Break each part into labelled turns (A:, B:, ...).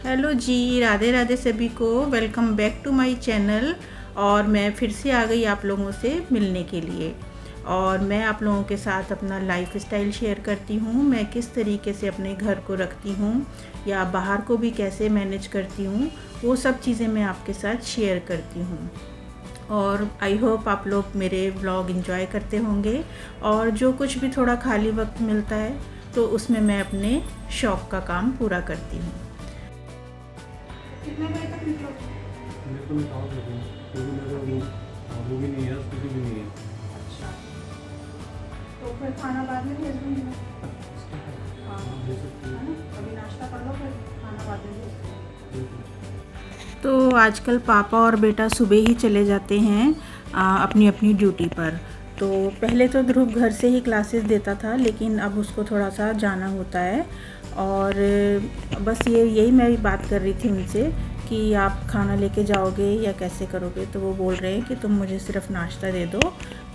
A: Hello जी, राधे राधे सभी को। Welcome back to my channel. और मैं फिर से आ गई आप लोगों से मिलने के लिए। और मैं आप लोगों के साथ अपना लाइफ स्टाइल शेयर करती हूँ। मैं किस तरीके से अपने घर को रखती हूँ या बाहर को भी कैसे मैनेज करती हूँ, वो सब चीज़ें मैं आपके साथ शेयर करती हूँ। और आई होप आप लोग मेरे व्लॉग एंजॉय करते होंगे। और जो कुछ भी थोड़ा खाली वक्त मिलता है तो उसमें मैं अपने शौक़ का काम पूरा करती हूँ। कितने बजे तक निकलोगे?
B: मेरे को निकाल देते हैं क्योंकि मेरा वो भी नहीं है, स्कूटी भी नहीं है।
A: अच्छा, तो फिर खाना बाद में भेज दूँगी मैं। हाँ,
B: दे सकती
A: है
B: है।
A: ना, अभी नाश्ता कर लो फिर खाना बाद में भेज दूँगी। तो आजकल पापा और बेटा सुबह ही चले जाते हैं अपनी अपनी ड्यूटी पर। तो पहले तो ध्रुव घर से ही क्लासेस देता था, लेकिन अब उसको थोड़ा सा जाना होता है। और बस यही मैं भी बात कर रही थी उनसे कि आप खाना लेके जाओगे या कैसे करोगे। तो वो बोल रहे हैं कि तुम मुझे सिर्फ नाश्ता दे दो,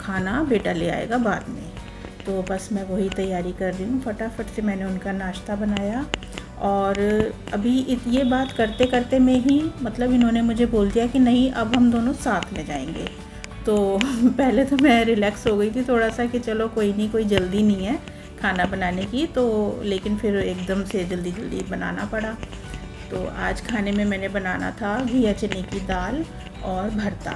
A: खाना बेटा ले आएगा बाद में। तो बस मैं वही तैयारी कर रही हूँ। फटाफट से मैंने उनका नाश्ता बनाया। और अभी ये बात करते करते में ही मतलब इन्होंने मुझे बोल दिया कि नहीं, अब हम दोनों साथ में जाएंगे। तो पहले तो मैं रिलैक्स हो गई थी थोड़ा सा कि चलो कोई नहीं, कोई जल्दी नहीं है खाना बनाने की। तो लेकिन फिर एकदम से जल्दी जल्दी बनाना पड़ा। तो आज खाने में मैंने बनाना था घिया चने की दाल और भरता।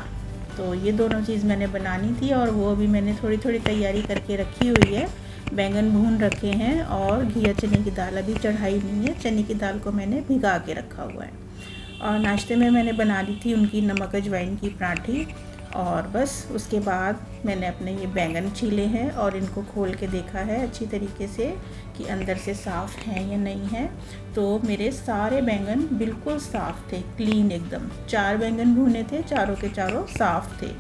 A: तो ये दोनों चीज़ मैंने बनानी थी और वो अभी मैंने थोड़ी थोड़ी तैयारी करके रखी हुई है। बैंगन भून रखे हैं और घिया चने की दाल अभी चढ़ाई नहीं है। चने की दाल को मैंने भिगा के रखा हुआ है। और नाश्ते में मैंने बना दी थी उनकी नमक अजवाइन की पराठी। और बस उसके बाद मैंने अपने ये बैंगन छीले हैं और इनको खोल के देखा है अच्छी तरीके से कि अंदर से साफ़ हैं या नहीं है। तो मेरे सारे बैंगन बिल्कुल साफ़ थे, क्लीन एकदम। 4 बैंगन भुने थे, चारों के चारों साफ़ थे।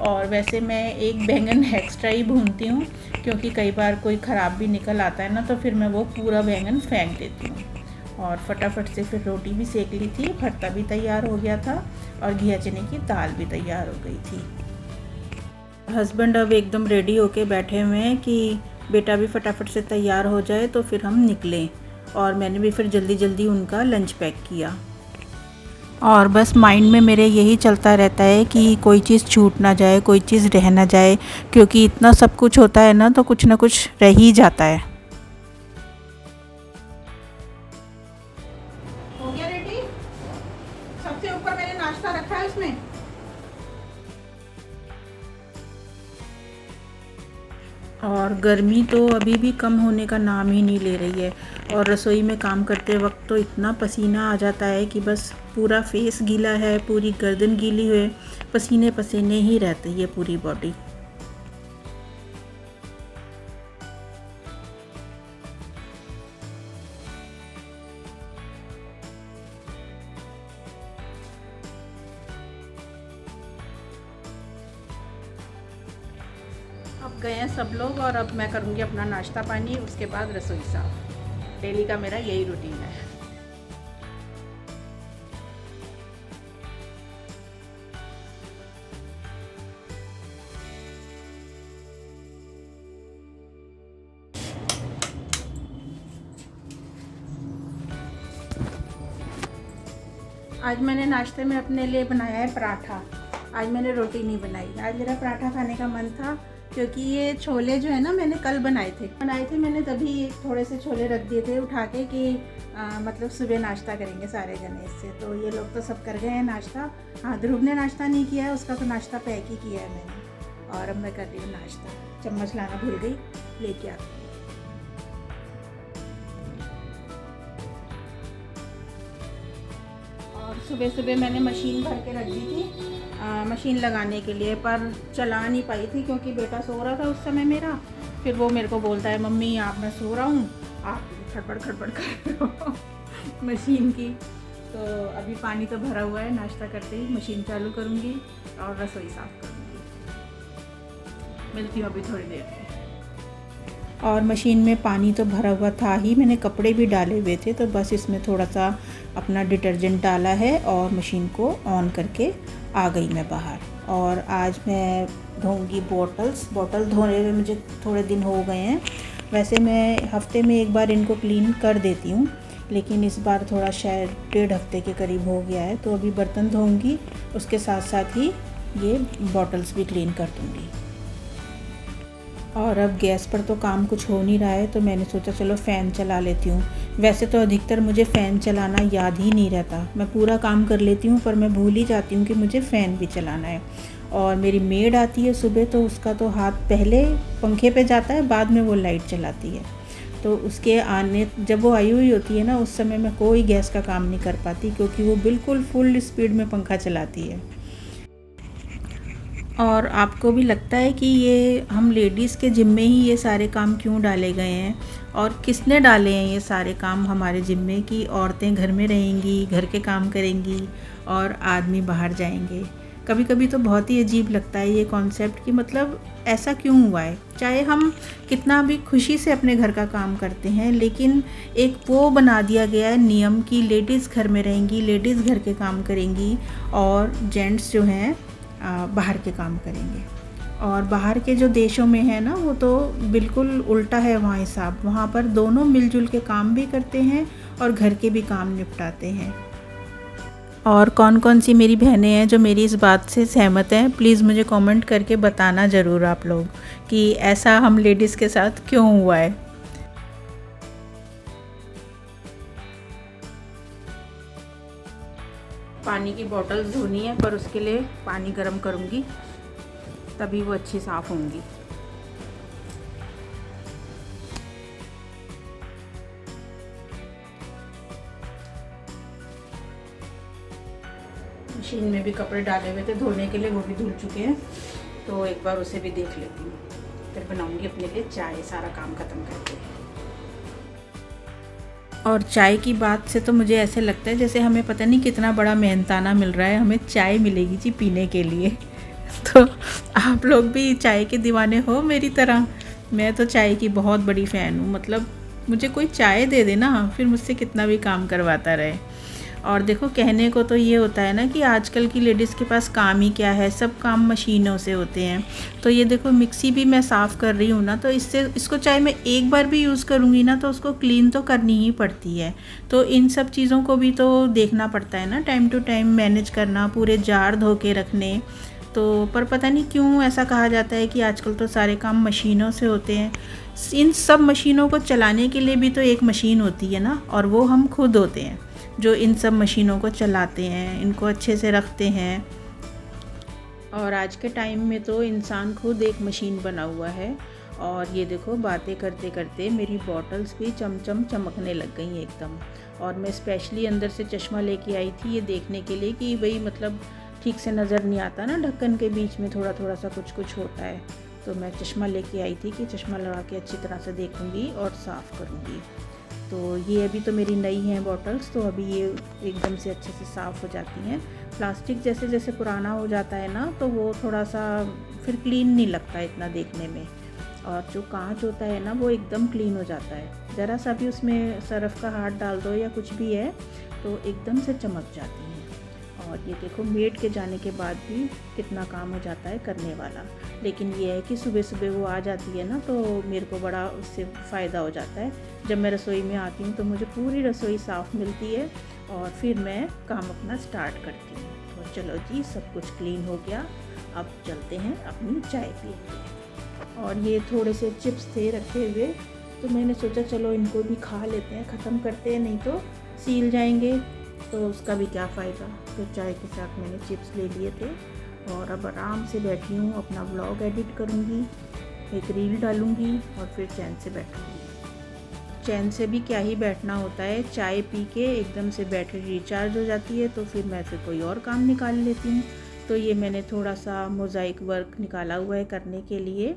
A: और वैसे मैं एक बैंगन एक्स्ट्रा ही भूनती हूँ क्योंकि कई बार कोई ख़राब भी निकल आता है ना, तो फिर मैं वो पूरा बैंगन फेंक देती हूँ। और फटाफट से फिर रोटी भी सेक ली थी, भरता भी तैयार हो गया था और घिया चने की दाल भी तैयार हो गई थी। हस्बैंड अब एकदम रेडी होके बैठे हुए हैं कि बेटा भी फटाफट से तैयार हो जाए तो फिर हम निकलें। और मैंने भी फिर जल्दी जल्दी उनका लंच पैक किया। और बस माइंड में मेरे यही चलता रहता है कि कोई चीज़ छूट ना जाए, कोई चीज़ रह ना जाए, क्योंकि इतना सब कुछ होता है ना, तो कुछ ना कुछ रह ही जाता है। हो गया रेडी? सबसे ऊपर मैंने नाश्ता रखा है उसमें। और गर्मी तो अभी भी कम होने का नाम ही नहीं ले रही है। और रसोई में काम करते वक्त तो इतना पसीना आ जाता है कि बस पूरा फेस गीला है, पूरी गर्दन गीली है, पसीने पसीने ही रहती है पूरी बॉडी। अब गए हैं सब लोग और अब मैं करूँगी अपना नाश्ता पानी, उसके बाद रसोई साफ। डेली का मेरा यही रूटीन है। आज मैंने नाश्ते में अपने लिए बनाया है पराठा। आज मैंने रोटी नहीं बनाई, आज मेरा पराठा खाने का मन था। क्योंकि ये छोले जो है ना, मैंने कल बनाए थे मैंने, तभी थोड़े से छोले रख दिए थे उठा के कि मतलब सुबह नाश्ता करेंगे सारे जने इससे। तो ये लोग तो सब कर गए हैं नाश्ता। हाँ, ध्रुव ने नाश्ता नहीं किया है, उसका तो नाश्ता पैक ही किया है मैंने। और अब मैं कर रही हूँ नाश्ता। चम्मच लाना भूल गई, लेके आती हूँ। और सुबह सुबह मैंने मशीन भर के रख दी थी मशीन लगाने के लिए, पर चला नहीं पाई थी क्योंकि बेटा सो रहा था उस समय मेरा। फिर वो मेरे को बोलता है, मम्मी आप, मैं सो रहा हूँ, आप खड़बड़ खड़बड़ कर रहे हो मशीन की। तो अभी पानी तो भरा हुआ है, नाश्ता करते ही मशीन चालू करूँगी और रसोई साफ़ करूँगी। मिलती हूँ अभी थोड़ी देर में। और मशीन में पानी तो भरा हुआ था ही, मैंने कपड़े भी डाले हुए थे, तो बस इसमें थोड़ा सा अपना डिटर्जेंट डाला है और मशीन को ऑन करके आ गई मैं बाहर। और आज मैं धोऊंगी बॉटल धोने में मुझे थोड़े दिन हो गए हैं। वैसे मैं हफ्ते में एक बार इनको क्लीन कर देती हूँ, लेकिन इस बार थोड़ा शायद 1.5 हफ्ते के करीब हो गया है। तो अभी बर्तन धोऊंगी, उसके साथ साथ ही ये बॉटल्स भी क्लीन कर दूँगी। और अब गैस पर तो काम कुछ हो नहीं रहा है, तो मैंने सोचा चलो फ़ैन चला लेती हूँ। वैसे तो अधिकतर मुझे फ़ैन चलाना याद ही नहीं रहता, मैं पूरा काम कर लेती हूँ पर मैं भूल ही जाती हूँ कि मुझे फ़ैन भी चलाना है। और मेरी मेड आती है सुबह, तो उसका तो हाथ पहले पंखे पे जाता है, बाद में वो लाइट चलाती है। तो उसके आने जब वो आई हुई होती है ना, उस समय मैं कोई गैस का काम नहीं कर पाती, क्योंकि वो बिल्कुल फुल स्पीड में पंखा चलाती है। और आपको भी लगता है कि ये हम लेडीज़ के जिम्मे ही ये सारे काम क्यों डाले गए हैं, और किसने डाले हैं ये सारे काम हमारे जिम्मे कि औरतें घर में रहेंगी, घर के काम करेंगी और आदमी बाहर जाएंगे। कभी कभी तो बहुत ही अजीब लगता है ये कॉन्सेप्ट कि मतलब ऐसा क्यों हुआ है। चाहे हम कितना भी खुशी से अपने घर का काम करते हैं, लेकिन एक वो बना दिया गया है नियम कि लेडीज़ घर में रहेंगी, लेडीज़ घर के काम करेंगी और जेंट्स जो हैं बाहर के काम करेंगे। और बाहर के जो देशों में है ना, वो तो बिल्कुल उल्टा है वहाँ हिसाब। वहाँ पर दोनों मिलजुल के काम भी करते हैं और घर के भी काम निपटाते हैं। और कौन कौन सी मेरी बहनें हैं जो मेरी इस बात से सहमत हैं, प्लीज़ मुझे कमेंट करके बताना ज़रूर आप लोग कि ऐसा हम लेडीज़ के साथ क्यों हुआ है। पानी की बोतल धोनी है, पर उसके लिए पानी गर्म करूँगी, तभी वो अच्छी साफ़ होंगी। मशीन में भी कपड़े डाले हुए थे धोने के लिए, वो भी धुल चुके हैं, तो एक बार उसे भी देख लेती हूँ, फिर बनाऊँगी अपने लिए चाय सारा काम ख़त्म करके। और चाय की बात से तो मुझे ऐसे लगता है जैसे हमें पता नहीं कितना बड़ा मेहनताना मिल रहा है, हमें चाय मिलेगी जी पीने के लिए। तो आप लोग भी चाय के दीवाने हो मेरी तरह? मैं तो चाय की बहुत बड़ी फ़ैन हूँ, मतलब मुझे कोई चाय दे देना, फिर मुझसे कितना भी काम करवाता रहे। और देखो, कहने को तो ये होता है ना कि आजकल की लेडीज़ के पास काम ही क्या है, सब काम मशीनों से होते हैं। तो ये देखो, मिक्सी भी मैं साफ़ कर रही हूँ ना, तो इसको चाहे मैं एक बार भी यूज़ करूँगी ना, तो उसको क्लीन तो करनी ही पड़ती है। तो इन सब चीज़ों को भी तो देखना पड़ता है ना, टाइम टू टाइम मैनेज करना, पूरे जार धो के रखने। तो पर पता नहीं क्यों ऐसा कहा जाता है कि आजकल तो सारे काम मशीनों से होते हैं। इन सब मशीनों को चलाने के लिए भी तो एक मशीन होती है ना, और वो हम खुद होते हैं जो इन सब मशीनों को चलाते हैं, इनको अच्छे से रखते हैं। और आज के टाइम में तो इंसान खुद एक मशीन बना हुआ है। और ये देखो, बातें करते करते मेरी बॉटल्स भी चमचम चमकने लग गई एकदम। और मैं स्पेशली अंदर से चश्मा लेके आई थी ये देखने के लिए कि भाई मतलब ठीक से नज़र नहीं आता ना, ढक्कन के बीच में थोड़ा थोड़ा सा कुछ कुछ होता है। तो मैं चश्मा लेके आई थी कि चश्मा लगा के अच्छी तरह से देखूँगी और साफ़ करूँगी। तो ये अभी तो मेरी नई हैं बॉटल्स, तो अभी ये एकदम से अच्छे से साफ़ हो जाती हैं। प्लास्टिक जैसे जैसे पुराना हो जाता है ना, तो वो थोड़ा सा फिर क्लीन नहीं लगता इतना देखने में। और जो कांच होता है ना, वो एकदम क्लीन हो जाता है। ज़रा सा भी उसमें सरफ़ का हाथ डाल दो या कुछ भी है तो एकदम से चमक जाती हैं। और ये देखो, मेड के जाने के बाद भी कितना काम हो जाता है करने वाला। लेकिन ये है कि सुबह सुबह वो आ जाती है ना, तो मेरे को बड़ा उससे फ़ायदा हो जाता है। जब मैं रसोई में आती हूँ तो मुझे पूरी रसोई साफ़ मिलती है और फिर मैं काम अपना स्टार्ट करती हूँ। तो चलो जी, सब कुछ क्लीन हो गया, अब चलते हैं अपनी चाय पीने। और ये थोड़े से चिप्स थे रखे हुए, तो मैंने सोचा चलो इनको भी खा लेते हैं, ख़त्म करते हैं, नहीं तो सील जाएंगे तो उसका भी क्या फ़ायदा। तो चाय के साथ मैंने चिप्स ले लिए थे और अब आराम से बैठी हूँ, अपना व्लॉग एडिट करूँगी, एक रील डालूँगी और फिर चैन से बैठूँगी। चैन से भी क्या ही बैठना होता है, चाय पी के एकदम से बैटरी रिचार्ज हो जाती है, तो फिर मैं फिर कोई और काम निकाल लेती हूँ। तो ये मैंने थोड़ा सा मोज़ाइक वर्क निकाला हुआ है करने के लिए।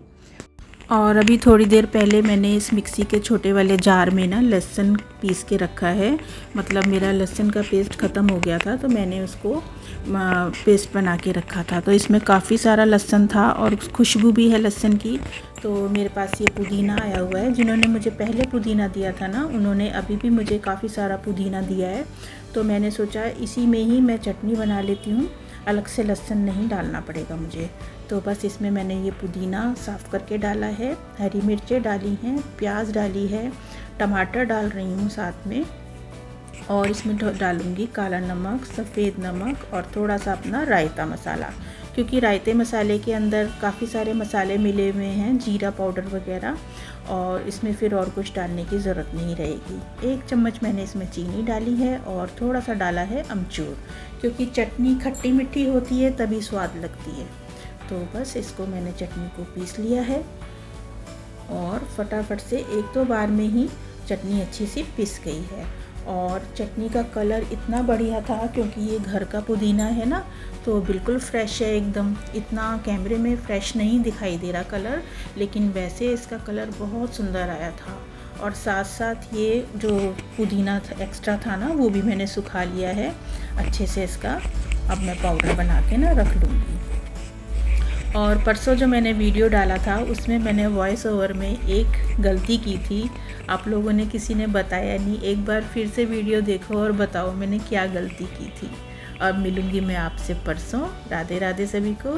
A: और अभी थोड़ी देर पहले मैंने इस मिक्सी के छोटे वाले जार में ना लहसुन पीस के रखा है। मतलब मेरा लहसुन का पेस्ट ख़त्म हो गया था, तो मैंने उसको पेस्ट बना के रखा था। तो इसमें काफ़ी सारा लहसुन था और खुशबू भी है लहसुन की। तो मेरे पास ये पुदीना आया हुआ है, जिन्होंने मुझे पहले पुदीना दिया था ना, उन्होंने अभी भी मुझे काफ़ी सारा पुदीना दिया है। तो मैंने सोचा इसी में ही मैं चटनी बना लेती हूँ, अलग से लहसुन नहीं डालना पड़ेगा मुझे। तो बस इसमें मैंने ये पुदीना साफ़ करके डाला है, हरी मिर्चें डाली हैं, प्याज डाली है, टमाटर डाल रही हूँ साथ में। और इसमें डालूँगी काला नमक, सफ़ेद नमक और थोड़ा सा अपना रायता मसाला, क्योंकि रायते मसाले के अंदर काफ़ी सारे मसाले मिले हुए हैं, जीरा पाउडर वगैरह, और इसमें फिर और कुछ डालने की ज़रूरत नहीं रहेगी। 1 चम्मच मैंने इसमें चीनी डाली है और थोड़ा सा डाला है अमचूर, क्योंकि चटनी खट्टी मीठी होती है तभी स्वाद लगती है। तो बस इसको मैंने चटनी को पीस लिया है और फटाफट से 1-2 बार में ही चटनी अच्छी सी पिस गई है। और चटनी का कलर इतना बढ़िया था, क्योंकि ये घर का पुदीना है ना, तो बिल्कुल फ्रेश है एकदम। इतना कैमरे में फ्रेश नहीं दिखाई दे रहा कलर, लेकिन वैसे इसका कलर बहुत सुंदर आया था। और साथ साथ ये जो पुदीना एक्स्ट्रा था ना, वो भी मैंने सुखा लिया है अच्छे से। इसका अब मैं पाउडर बना के ना रख लूँगी। और परसों जो मैंने वीडियो डाला था उसमें मैंने वॉइस ओवर में एक गलती की थी, आप लोगों ने किसी ने बताया नहीं। एक बार फिर से वीडियो देखो और बताओ मैंने क्या गलती की थी। अब मिलूँगी मैं आपसे परसों। राधे राधे सभी को।